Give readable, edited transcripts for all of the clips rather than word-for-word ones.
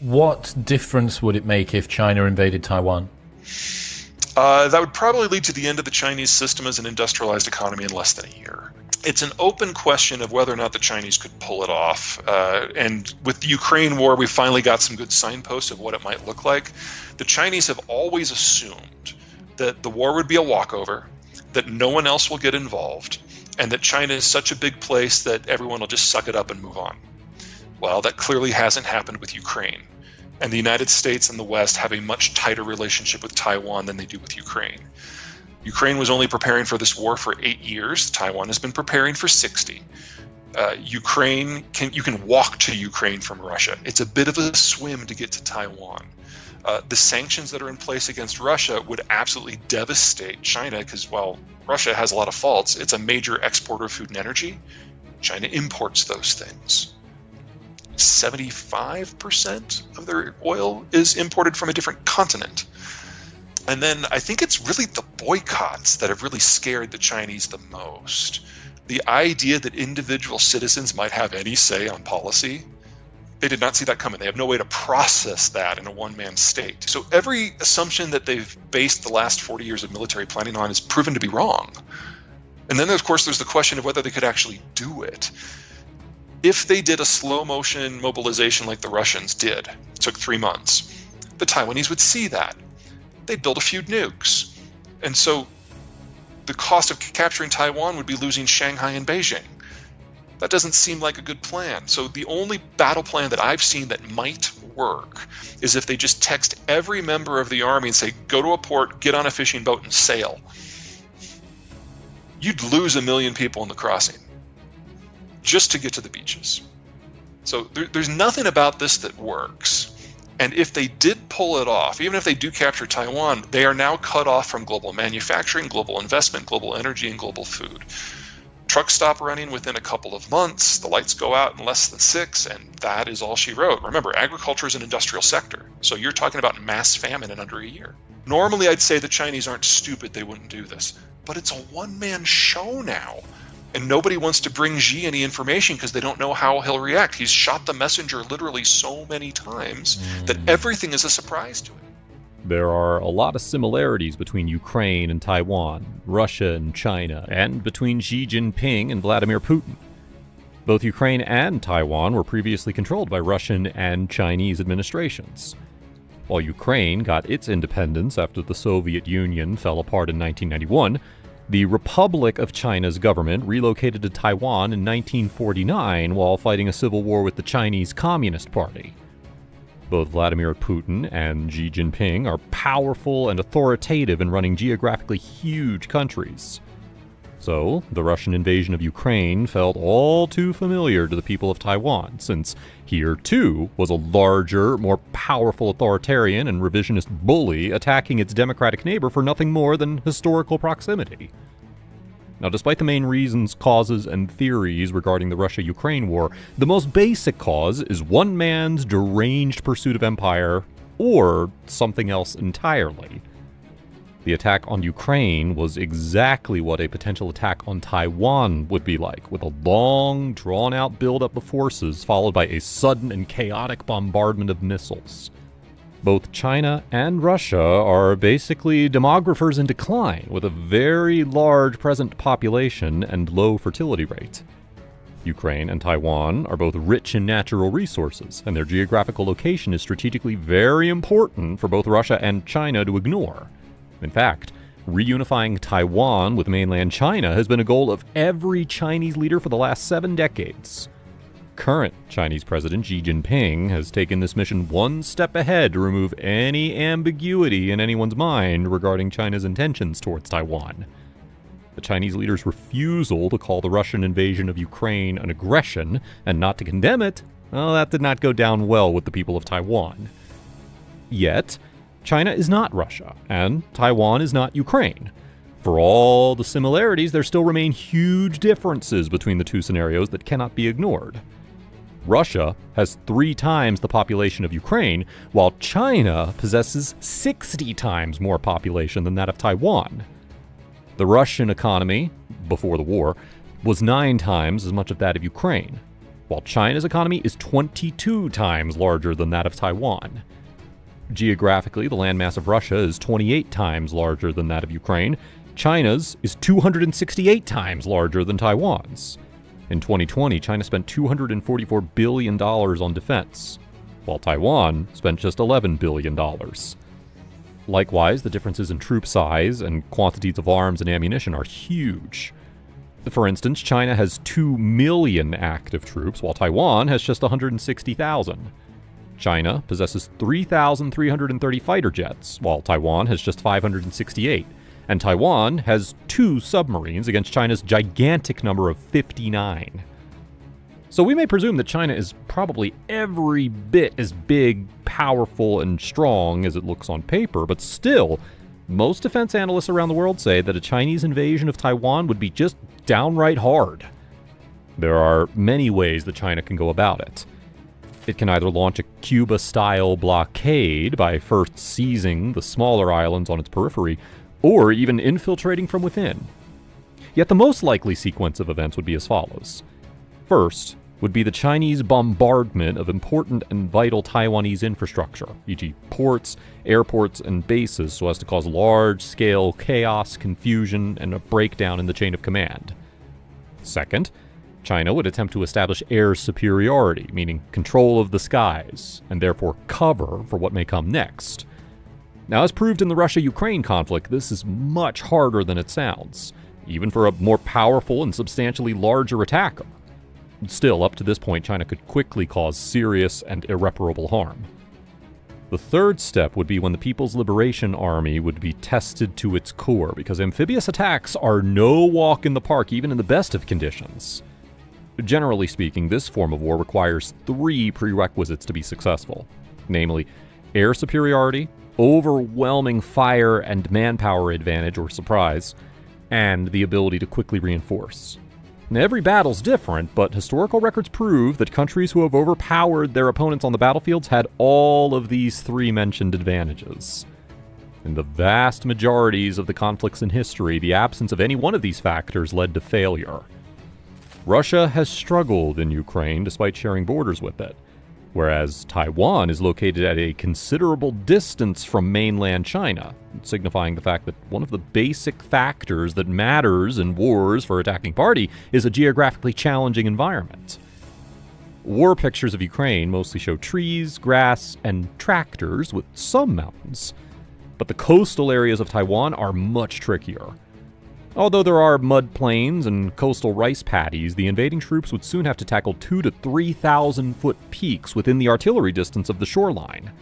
What difference would it make if China invaded Taiwan? That would probably lead to the end of the Chinese system as an industrialized economy in less than a year. It's an open question of whether or not the Chinese could pull it off. And with the Ukraine war, we finally got some good signposts of what it might look like. The Chinese have always assumed that the war would be a walkover, that no one else will get involved, and that China is such a big place that everyone will just suck it up and move on. Well, that clearly hasn't happened with Ukraine. And the United States and the West have a much tighter relationship with Taiwan than they do with Ukraine. Ukraine was only preparing for this war for 8 years. Taiwan has been preparing for 60. You can walk to Ukraine from Russia. It's a bit of a swim to get to Taiwan. The sanctions that are in place against Russia would absolutely devastate China because, while Russia has a lot of faults, it's a major exporter of food and energy. China imports those things. 75% of their oil is imported from a different continent. And then I think it's really the boycotts that have really scared the Chinese the most. The idea that individual citizens might have any say on policy, they did not see that coming. They have no way to process that in a one-man state. So every assumption that they've based the last 40 years of military planning on is proven to be wrong. And then, of course, there's the question of whether they could actually do it. If they did a slow-motion mobilization like the Russians did, it took 3 months, the Taiwanese would see that. They'd build a few nukes. And so the cost of capturing Taiwan would be losing Shanghai and Beijing. That doesn't seem like a good plan. So the only battle plan that I've seen that might work is if they just text every member of the army and say, go to a port, get on a fishing boat, and sail. You'd lose 1 million people in the crossing just to get to the beaches. So there's nothing about this that works. And if they did pull it off, even if they do capture Taiwan, they are now cut off from global manufacturing, global investment, global energy, and global food. Trucks stop running within a couple of months, the lights go out in less than 6, and that is all she wrote. Remember, agriculture is an industrial sector, so you're talking about mass famine in under a year. Normally, I'd say the Chinese aren't stupid, they wouldn't do this. But it's a one-man show now. And nobody wants to bring Xi any information because they don't know how he'll react. He's shot the messenger literally so many times that everything is a surprise to him. There are a lot of similarities between Ukraine and Taiwan, Russia and China, and between Xi Jinping and Vladimir Putin. Both Ukraine and Taiwan were previously controlled by Russian and Chinese administrations. While Ukraine got its independence after the Soviet Union fell apart in 1991, the Republic of China's government relocated to Taiwan in 1949 while fighting a civil war with the Chinese Communist Party. Both Vladimir Putin and Xi Jinping are powerful and authoritative in running geographically huge countries. So, the Russian invasion of Ukraine felt all too familiar to the people of Taiwan, since here, too, was a larger, more powerful authoritarian and revisionist bully attacking its democratic neighbor for nothing more than historical proximity. Now, despite the main reasons, causes, and theories regarding the Russia-Ukraine war, the most basic cause is one man's deranged pursuit of empire, or something else entirely. The attack on Ukraine was exactly what a potential attack on Taiwan would be like, with a long, drawn-out buildup of forces followed by a sudden and chaotic bombardment of missiles. Both China and Russia are basically demographers in decline, with a very large present population and low fertility rate. Ukraine and Taiwan are both rich in natural resources, and their geographical location is strategically very important for both Russia and China to ignore. In fact, reunifying Taiwan with mainland China has been a goal of every Chinese leader for the last 7 decades. Current Chinese President Xi Jinping has taken this mission one step ahead to remove any ambiguity in anyone's mind regarding China's intentions towards Taiwan. The Chinese leader's refusal to call the Russian invasion of Ukraine an aggression and not to condemn it, well, that did not go down well with the people of Taiwan. Yet, China is not Russia, and Taiwan is not Ukraine. For all the similarities, there still remain huge differences between the two scenarios that cannot be ignored. Russia has 3 times the population of Ukraine, while China possesses 60 times more population than that of Taiwan. The Russian economy, before the war, was 9 times as much of that of Ukraine, while China's economy is 22 times larger than that of Taiwan. Geographically, the landmass of Russia is 28 times larger than that of Ukraine. China's is 268 times larger than Taiwan's. In 2020, China spent $244 billion on defense, while Taiwan spent just $11 billion. Likewise, the differences in troop size and quantities of arms and ammunition are huge. For instance, China has 2 million active troops, while Taiwan has just 160,000. China possesses 3,330 fighter jets, while Taiwan has just 568. And Taiwan has 2 submarines against China's gigantic number of 59. So we may presume that China is probably every bit as big, powerful, and strong as it looks on paper, but still, most defense analysts around the world say that a Chinese invasion of Taiwan would be just downright hard. There are many ways that China can go about it. It can either launch a Cuba-style blockade by first seizing the smaller islands on its periphery, or even infiltrating from within. Yet the most likely sequence of events would be as follows. First would be the Chinese bombardment of important and vital Taiwanese infrastructure, e.g. ports, airports, and bases, so as to cause large-scale chaos, confusion, and a breakdown in the chain of command. Second, China would attempt to establish air superiority, meaning control of the skies, and therefore cover for what may come next. Now, as proved in the Russia-Ukraine conflict, this is much harder than it sounds, even for a more powerful and substantially larger attacker. Still, up to this point, China could quickly cause serious and irreparable harm. The third step would be when the People's Liberation Army would be tested to its core, because amphibious attacks are no walk in the park, even in the best of conditions. Generally speaking, this form of war requires 3 prerequisites to be successful, namely air superiority, overwhelming fire and manpower advantage or surprise, and the ability to quickly reinforce. Now, every battle's different, but historical records prove that countries who have overpowered their opponents on the battlefields had all of these 3 mentioned advantages. In the vast majorities of the conflicts in history, the absence of any one of these factors led to failure. Russia has struggled in Ukraine despite sharing borders with it, whereas Taiwan is located at a considerable distance from mainland China, signifying the fact that one of the basic factors that matters in wars for attacking party is a geographically challenging environment. War pictures of Ukraine mostly show trees, grass, and tractors with some mountains, but the coastal areas of Taiwan are much trickier. Although there are mud plains and coastal rice paddies, the invading troops would soon have to tackle 2,000 to 3,000 foot peaks within the artillery distance of the shoreline.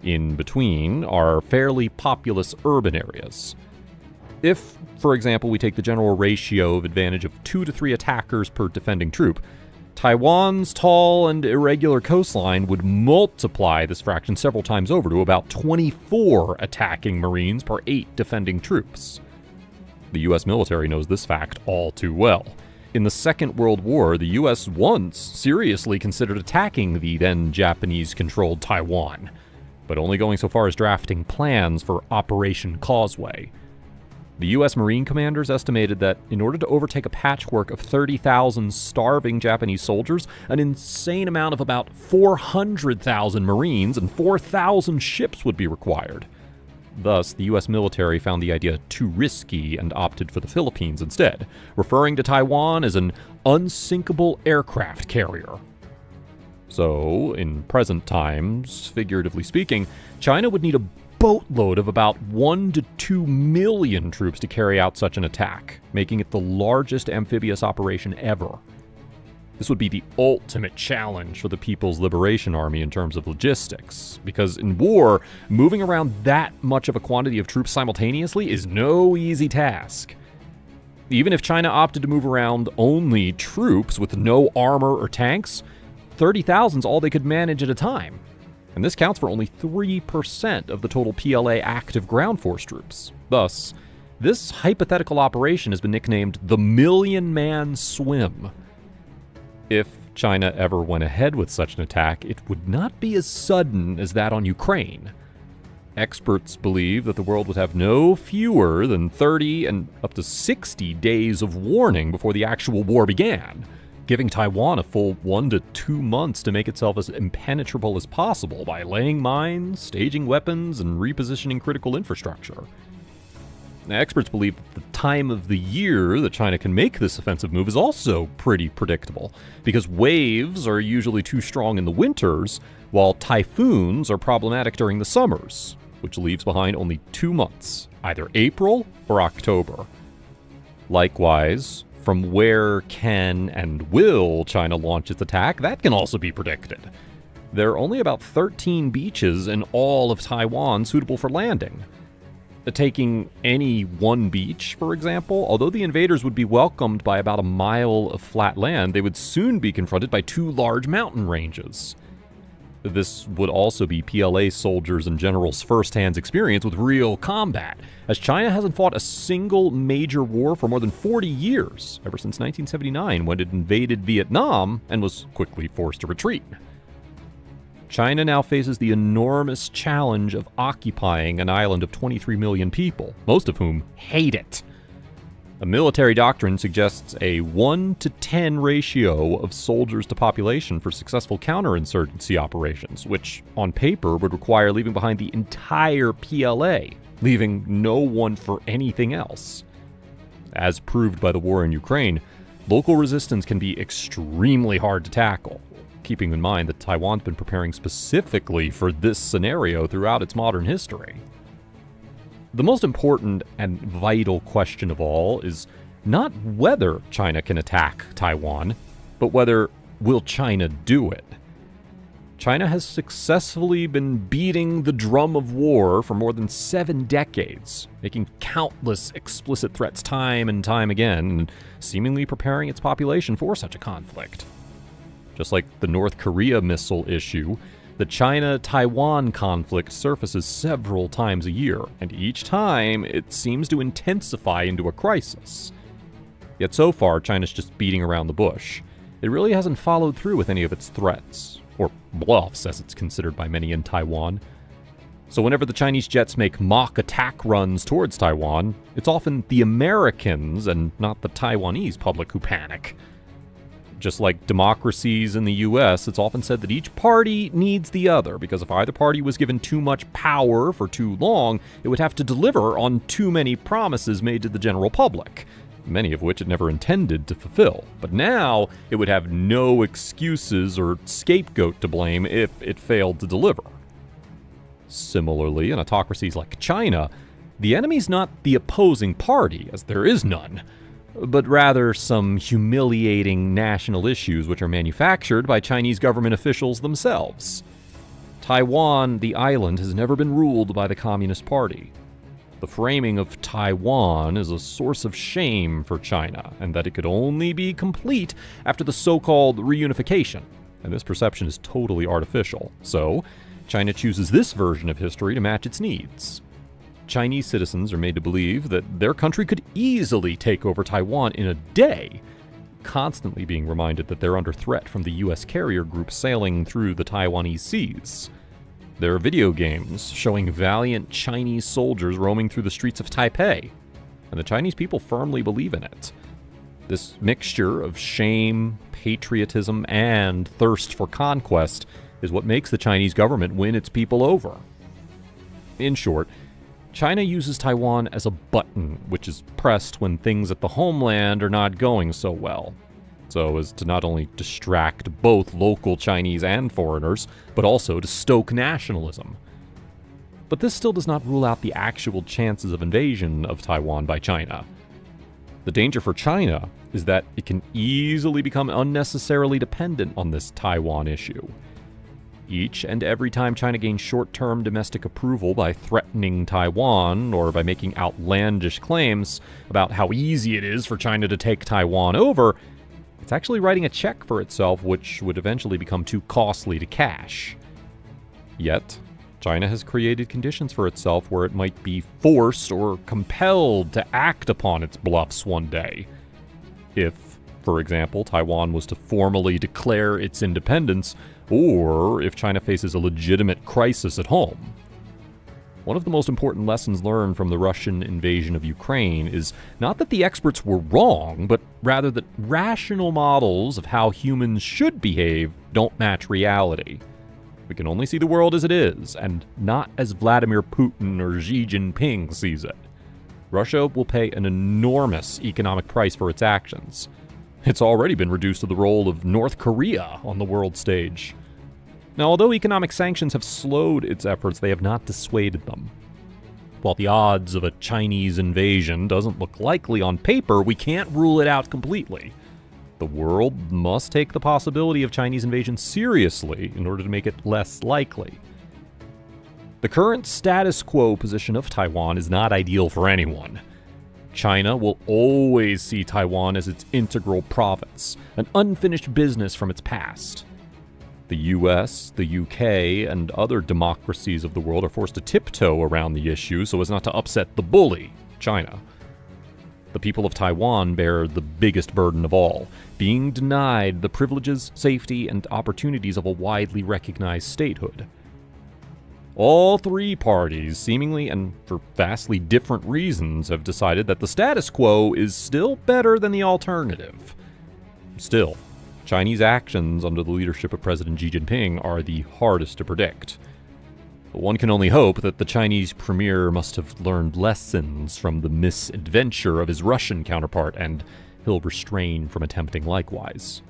In between are fairly populous urban areas. If, for example, we take the general ratio of advantage of 2 to 3 attackers per defending troop, Taiwan's tall and irregular coastline would multiply this fraction several times over to about 24 attacking Marines per 8 defending troops. The U.S. military knows this fact all too well. In the Second World War, the U.S. once seriously considered attacking the then Japanese-controlled Taiwan, but only going so far as drafting plans for Operation Causeway. The U.S. Marine commanders estimated that in order to overtake a patchwork of 30,000 starving Japanese soldiers, an insane amount of about 400,000 Marines and 4,000 ships would be required. Thus, the U.S. military found the idea too risky and opted for the Philippines instead, referring to Taiwan as an unsinkable aircraft carrier. So, in present times, figuratively speaking, China would need a boatload of about 1 to 2 million troops to carry out such an attack, making it the largest amphibious operation ever. This would be the ultimate challenge for the People's Liberation Army in terms of logistics, because in war, moving around that much of a quantity of troops simultaneously is no easy task. Even if China opted to move around only troops with no armor or tanks, 30,000 is all they could manage at a time. And this counts for only 3% of the total PLA active ground force troops. Thus, this hypothetical operation has been nicknamed the Million-Man Swim. If China ever went ahead with such an attack, it would not be as sudden as that on Ukraine. Experts believe that the world would have no fewer than 30 and up to 60 days of warning before the actual war began, giving Taiwan a full 1 to 2 months to make itself as impenetrable as possible by laying mines, staging weapons, and repositioning critical infrastructure. Now, experts believe that the time of the year that China can make this offensive move is also pretty predictable, because waves are usually too strong in the winters, while typhoons are problematic during the summers, which leaves behind only 2 months, either April or October. Likewise, from where can and will China launch its attack, that can also be predicted. There are only about 13 beaches in all of Taiwan suitable for landing. Taking any one beach, for example, although the invaders would be welcomed by about a mile of flat land, they would soon be confronted by 2 large mountain ranges. This would also be PLA soldiers and generals' first-hand experience with real combat, as China hasn't fought a single major war for more than 40 years, ever since 1979, when it invaded Vietnam and was quickly forced to retreat. China now faces the enormous challenge of occupying an island of 23 million people, most of whom hate it. A military doctrine suggests a 1 to 10 ratio of soldiers to population for successful counterinsurgency operations, which, on paper, would require leaving behind the entire PLA, leaving no one for anything else. As proved by the war in Ukraine, local resistance can be extremely hard to tackle, keeping in mind that Taiwan's been preparing specifically for this scenario throughout its modern history. The most important and vital question of all is not whether China can attack Taiwan, but whether will China do it. China has successfully been beating the drum of war for more than 7 decades, making countless explicit threats time and time again, and seemingly preparing its population for such a conflict. Just like the North Korea missile issue, the China-Taiwan conflict surfaces several times a year, and each time it seems to intensify into a crisis. Yet so far, China's just beating around the bush. It really hasn't followed through with any of its threats, or bluffs as it's considered by many in Taiwan. So whenever the Chinese jets make mock attack runs towards Taiwan, it's often the Americans and not the Taiwanese public who panic. Just like democracies in the US, it's often said that each party needs the other, because if either party was given too much power for too long, it would have to deliver on too many promises made to the general public, many of which it never intended to fulfill. But now, it would have no excuses or scapegoat to blame if it failed to deliver. Similarly, in autocracies like China, the enemy's not the opposing party, as there is none, but rather some humiliating national issues which are manufactured by Chinese government officials themselves. Taiwan, the island, has never been ruled by the Communist Party. The framing of Taiwan is a source of shame for China, and that it could only be complete after the so-called reunification, and this perception is totally artificial. So, China chooses this version of history to match its needs. Chinese citizens are made to believe that their country could easily take over Taiwan in a day, constantly being reminded that they're under threat from the U.S. carrier group sailing through the Taiwanese seas. There are video games showing valiant Chinese soldiers roaming through the streets of Taipei, and the Chinese people firmly believe in it. This mixture of shame, patriotism, and thirst for conquest is what makes the Chinese government win its people over. In short, China uses Taiwan as a button, which is pressed when things at the homeland are not going so well, so as to not only distract both local Chinese and foreigners, but also to stoke nationalism. But this still does not rule out the actual chances of invasion of Taiwan by China. The danger for China is that it can easily become unnecessarily dependent on this Taiwan issue. Each and every time China gains short-term domestic approval by threatening Taiwan or by making outlandish claims about how easy it is for China to take Taiwan over, it's actually writing a check for itself which would eventually become too costly to cash. Yet, China has created conditions for itself where it might be forced or compelled to act upon its bluffs one day. If, for example, Taiwan was to formally declare its independence, or if China faces a legitimate crisis at home. One of the most important lessons learned from the Russian invasion of Ukraine is not that the experts were wrong, but rather that rational models of how humans should behave don't match reality. We can only see the world as it is, and not as Vladimir Putin or Xi Jinping sees it. Russia will pay an enormous economic price for its actions. It's already been reduced to the role of North Korea on the world stage. Now, although economic sanctions have slowed its efforts, they have not dissuaded them. While the odds of a Chinese invasion doesn't look likely on paper, we can't rule it out completely. The world must take the possibility of Chinese invasion seriously in order to make it less likely. The current status quo position of Taiwan is not ideal for anyone. China will always see Taiwan as its integral province, an unfinished business from its past. The US, the UK, and other democracies of the world are forced to tiptoe around the issue so as not to upset the bully, China. The people of Taiwan bear the biggest burden of all, being denied the privileges, safety, and opportunities of a widely recognized statehood. All three parties, seemingly and for vastly different reasons, have decided that the status quo is still better than the alternative. Still, Chinese actions under the leadership of President Xi Jinping are the hardest to predict. But one can only hope that the Chinese premier must have learned lessons from the misadventure of his Russian counterpart, and he'll restrain from attempting likewise.